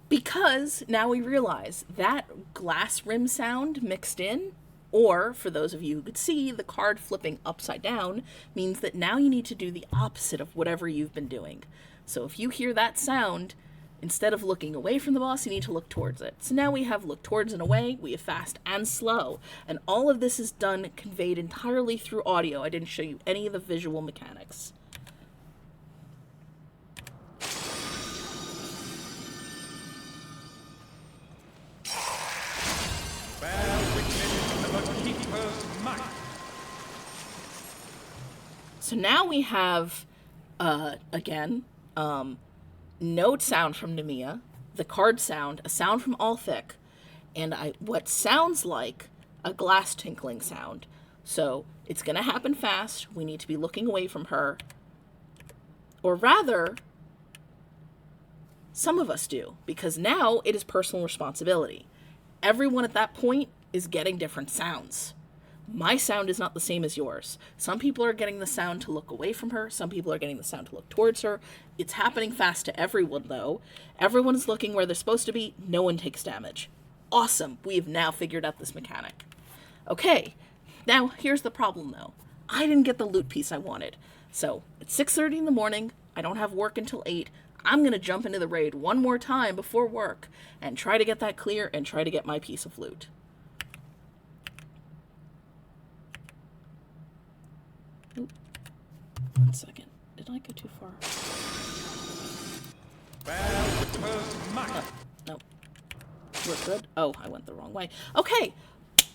Because now we realize that glass rim sound mixed in, or, for those of you who could see, the card flipping upside down means that now you need to do the opposite of whatever you've been doing. So if you hear that sound, instead of looking away from the boss, you need to look towards it. So now we have look towards and away, we have fast and slow, and all of this is done, conveyed entirely through audio. I didn't show you any of the visual mechanics. So now we have, again, note sound from Nymea, the card sound, a sound from Althik, and what sounds like a glass tinkling sound. So it's going to happen fast. We need to be looking away from her. Or rather, some of us do, because now it is personal responsibility. Everyone at that point is getting different sounds. My sound is not the same as yours. Some people are getting the sound to look away from her. Some people are getting the sound to look towards her. It's happening fast to everyone, though. Everyone is looking where they're supposed to be. No one takes damage. Awesome. We have now figured out this mechanic. Okay, now here's the problem though. I didn't get the loot piece I wanted. So it's 6:30 in the morning. I don't have work until 8. I'm going to jump into the raid one more time before work and try to get that clear and try to get my piece of loot. Oop. 1 second. Did I go too far? No. We're good? Oh, I went the wrong way. Okay.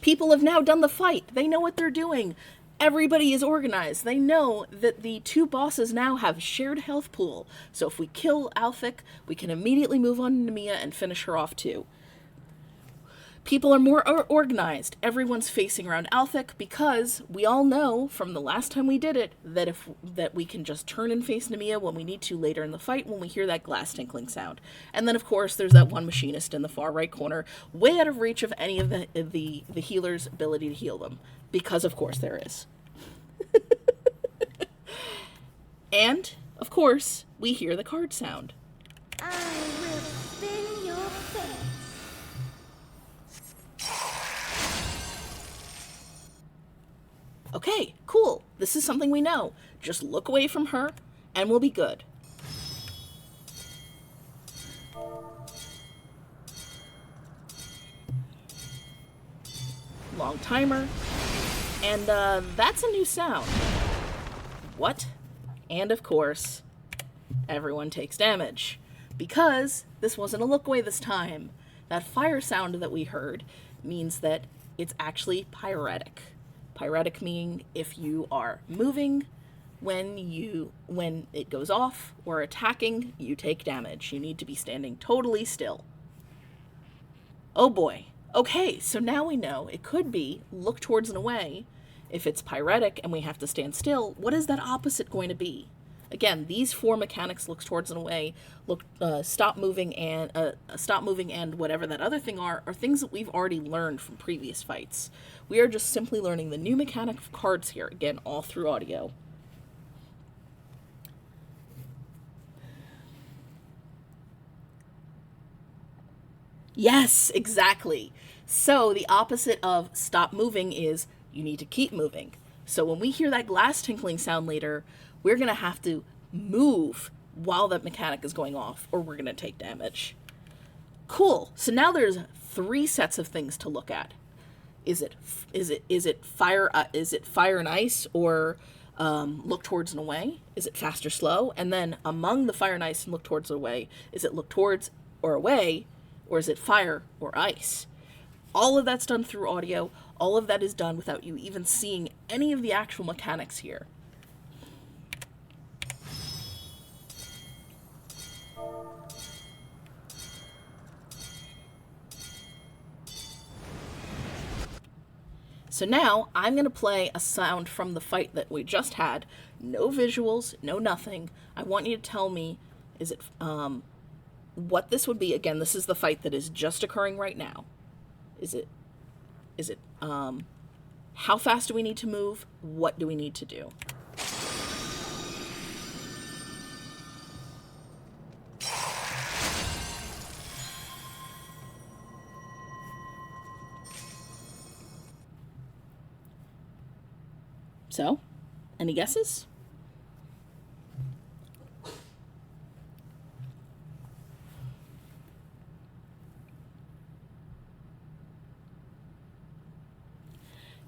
People have now done the fight. They know what they're doing. Everybody is organized. They know that the two bosses now have shared health pool. So if we kill Alphic, we can immediately move on to Mia and finish her off too. People are more organized. Everyone's facing around Alphic because we all know from the last time we did it that we can just turn and face Nemia when we need to later in the fight when we hear that glass tinkling sound. And then of course there's that one machinist in the far right corner, way out of reach of any of the healer's ability to heal them. Because of course there is. And of course we hear the card sound. I will spin your face. Okay, cool. This is something we know. Just look away from her, and we'll be good. Long timer. And, that's a new sound. What? And, of course, everyone takes damage. Because this wasn't a look away this time. That fire sound that we heard means that it's actually pyretic. Pyretic meaning if you are moving when it goes off or attacking, you take damage. You need to be standing totally still. Oh boy. Okay, so now we know it could be look towards and away. If it's pyretic and we have to stand still, what is that opposite going to be? Again, these 4 mechanics, looks towards and away, stop moving and whatever that other thing are things that we've already learned from previous fights. We are just simply learning the new mechanic of cards here, again, all through audio. Yes, exactly. So the opposite of stop moving is you need to keep moving. So when we hear that glass tinkling sound later, we're going to have to move while that mechanic is going off, or we're going to take damage. Cool. So now there's 3 sets of things to look at. Is it fire and ice, or look towards and away? Is it fast or slow? And then among the fire and ice and look towards or away, is it look towards or away, or is it fire or ice? All of that's done through audio. All of that is done without you even seeing any of the actual mechanics here. So now I'm going to play a sound from the fight that we just had. No visuals, no nothing. I want you to tell me, is it what this would be. Again, this is the fight that is just occurring right now. Is it how fast do we need to move? What do we need to do? So, any guesses?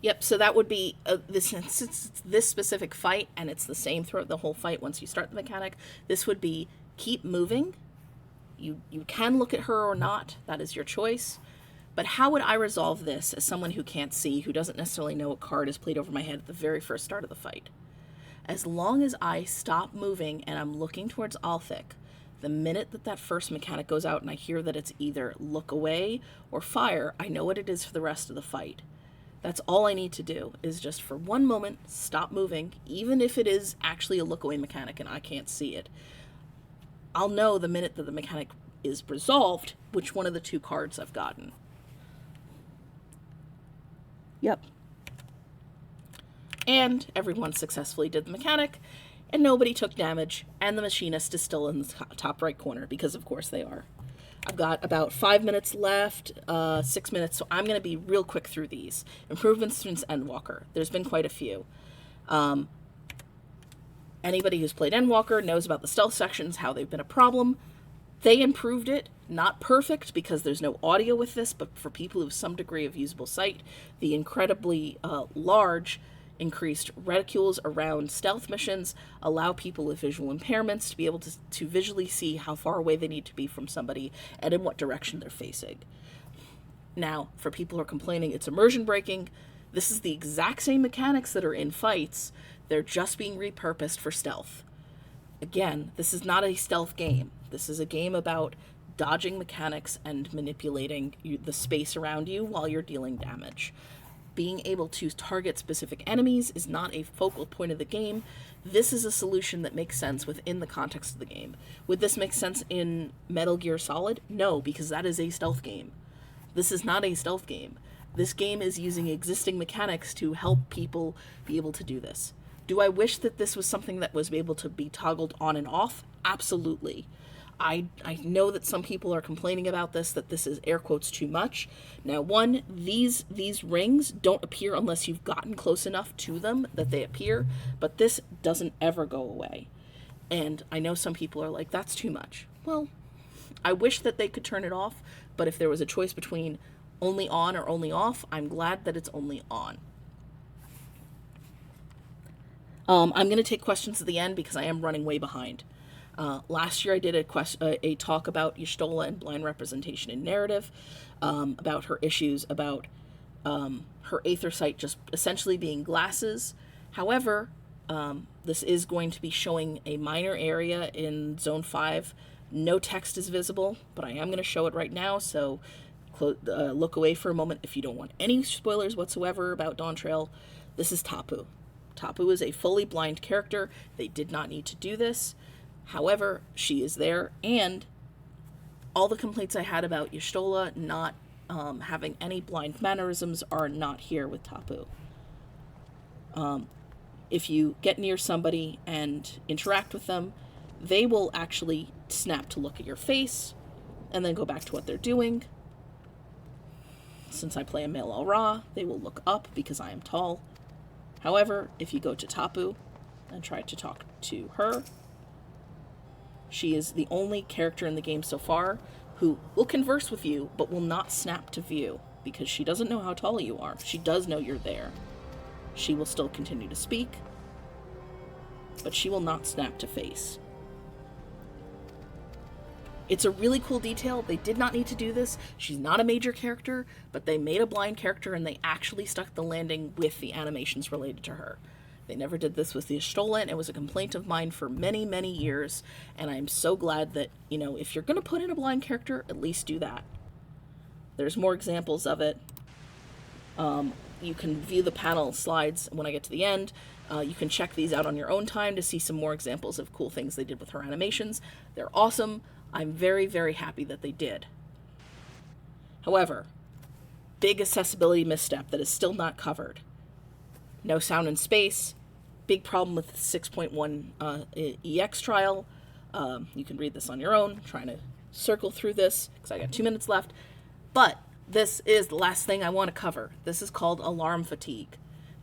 Yep, so that would be this specific fight, and it's the same throughout the whole fight once you start the mechanic. This would be keep moving. You can look at her or not. That is your choice. But how would I resolve this as someone who can't see, who doesn't necessarily know what card is played over my head at the very first start of the fight? As long as I stop moving and I'm looking towards Alphic, the minute that first mechanic goes out and I hear that it's either look away or fire, I know what it is for the rest of the fight. That's all I need to do, is just for one moment stop moving, even if it is actually a look away mechanic and I can't see it. I'll know the minute that the mechanic is resolved which one of the 2 cards I've gotten. Yep. And everyone successfully did the mechanic, and nobody took damage, and the machinist is still in the top right corner, because of course they are. I've got about 5 minutes left, 6 minutes, so I'm going to be real quick through these. Improvements since Endwalker. There's been quite a few. Anybody who's played Endwalker knows about the stealth sections, how they've been a problem. They improved it, not perfect because there's no audio with this, but for people who have some degree of usable sight, the incredibly large increased reticules around stealth missions allow people with visual impairments to be able to visually see how far away they need to be from somebody and in what direction they're facing. Now, for people who are complaining it's immersion breaking, this is the exact same mechanics that are in fights. They're just being repurposed for stealth. Again, this is not a stealth game. This is a game about dodging mechanics and manipulating the space around you while you're dealing damage. Being able to target specific enemies is not a focal point of the game. This is a solution that makes sense within the context of the game. Would this make sense in Metal Gear Solid? No, because that is a stealth game. This is not a stealth game. This game is using existing mechanics to help people be able to do this. Do I wish that this was something that was able to be toggled on and off? Absolutely. I know that some people are complaining about this, that this is air quotes too much. Now, one, these rings don't appear unless you've gotten close enough to them that they appear, but this doesn't ever go away. And I know some people are like, that's too much. Well, I wish that they could turn it off, but if there was a choice between only on or only off, I'm glad that it's only on. I'm going to take questions at the end because I am running way behind. Last year I did a talk about Y'shtola and blind representation in narrative, about her issues, about her aether sight just essentially being glasses. However, this is going to be showing a minor area in Zone 5. No text is visible, but I am going to show it right now, so look away for a moment if you don't want any spoilers whatsoever about Dawntrail. This is Tapu. Tapu is a fully blind character. They did not need to do this. However, she is there, and all the complaints I had about Y'shtola not having any blind mannerisms are not here with Tapu. If you get near somebody and interact with them, they will actually snap to look at your face and then go back to what they're doing. Since I play a male Al-Ra, they will look up because I am tall. However, if you go to Tapu and try to talk to her, she is the only character in the game so far who will converse with you, but will not snap to view, because she doesn't know how tall you are. She does know you're there. She will still continue to speak, but she will not snap to face. It's a really cool detail. They did not need to do this. She's not a major character, but they made a blind character and they actually stuck the landing with the animations related to her. They never did this with the Y'shtola, and it was a complaint of mine for many, many years, and I'm so glad that, if you're going to put in a blind character, at least do that. There's more examples of it. You can view the panel slides when I get to the end. You can check these out on your own time to see some more examples of cool things they did with her animations. They're awesome. I'm very, very happy that they did. However, big accessibility misstep that is still not covered. No sound in space. Big problem with the 6.1 EX trial. You can read this on your own. I'm trying to circle through this because I got 2 minutes left. But this is the last thing I want to cover. This is called alarm fatigue.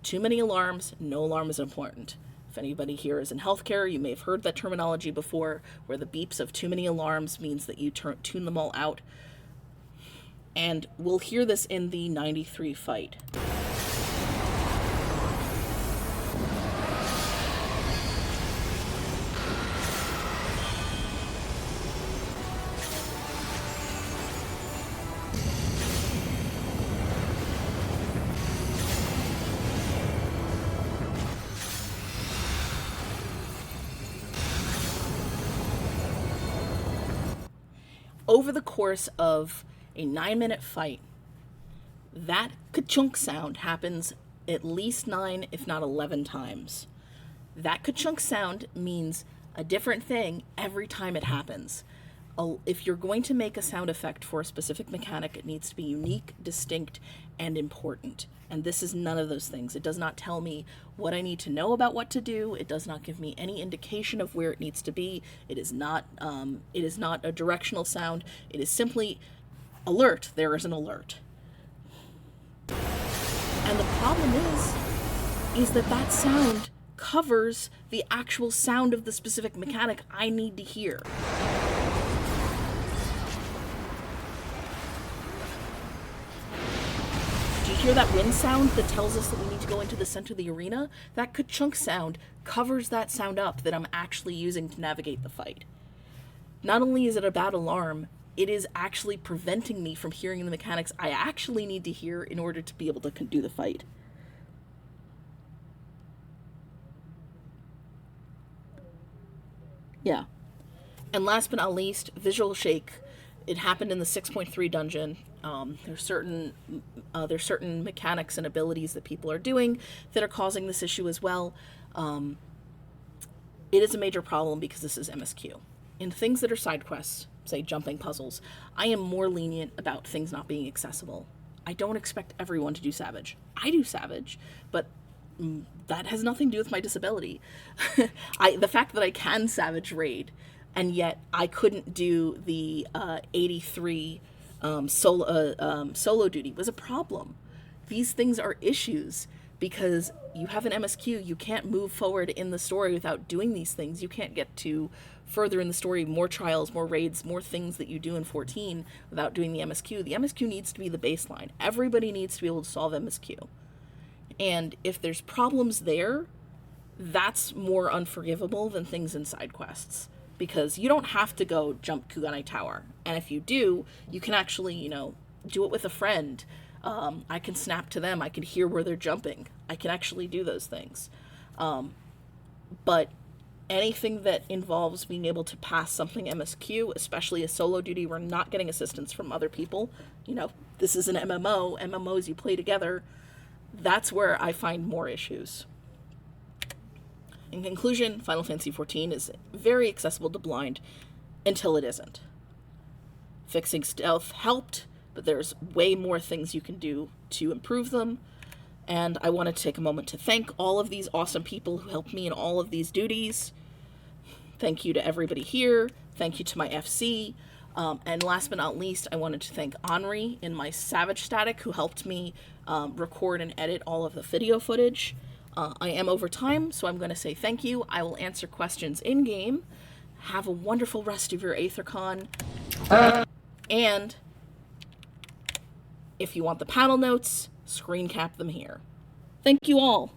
Too many alarms, no alarm is important. If anybody here is in healthcare, you may have heard that terminology before, where the beeps of too many alarms means that you tune them all out. And we'll hear this in the 93 fight. Over the course of a 9-minute fight, that ka-chunk sound happens at least 9, if not 11 times. That ka-chunk sound means a different thing every time it happens. if you're going to make a sound effect for a specific mechanic, it needs to be unique, distinct, and important. And this is none of those things. It does not tell me what I need to know about what to do. It does not give me any indication of where it needs to be. It is not a directional sound. It is simply alert. There is an alert. And the problem is that sound covers the actual sound of the specific mechanic I need to hear. Do you hear that wind sound that tells us that we need to go into the center of the arena? That ka-chunk sound covers that sound up that I'm actually using to navigate the fight. Not only is it a bad alarm, it is actually preventing me from hearing the mechanics I actually need to hear in order to be able to do the fight. Yeah. And last but not least, visual shake. It happened in the 6.3 dungeon. There's certain mechanics and abilities that people are doing that are causing this issue as well. It is a major problem because this is MSQ. In things that are side quests, say jumping puzzles, I am more lenient about things not being accessible. I don't expect everyone to do Savage. I do Savage, but that has nothing to do with my disability. The fact that I can Savage raid, and yet I couldn't do the 83 solo duty was a problem. These things are issues because you have an MSQ, you can't move forward in the story without doing these things. You can't get to further in the story, more trials, more raids, more things that you do in 14 without doing the MSQ. The MSQ needs to be the baseline. Everybody needs to be able to solve MSQ. And if there's problems there, that's more unforgivable than things in side quests. Because you don't have to go jump Kuganai Tower. And if you do, you can actually, do it with a friend. I can snap to them. I can hear where they're jumping. I can actually do those things. But anything that involves being able to pass something MSQ, especially a solo duty, we're not getting assistance from other people. This is an MMO. MMOs you play together. That's where I find more issues. In conclusion, Final Fantasy XIV is very accessible to blind until it isn't. Fixing stealth helped, but there's way more things you can do to improve them. And I want to take a moment to thank all of these awesome people who helped me in all of these duties. Thank you to everybody here. Thank you to my FC. And last but not least, I wanted to thank Henri in my Savage Static, who helped me record and edit all of the video footage. I am over time, so I'm going to say thank you. I will answer questions in-game. Have a wonderful rest of your Aethercon. And if you want the panel notes, screen cap them here. Thank you all.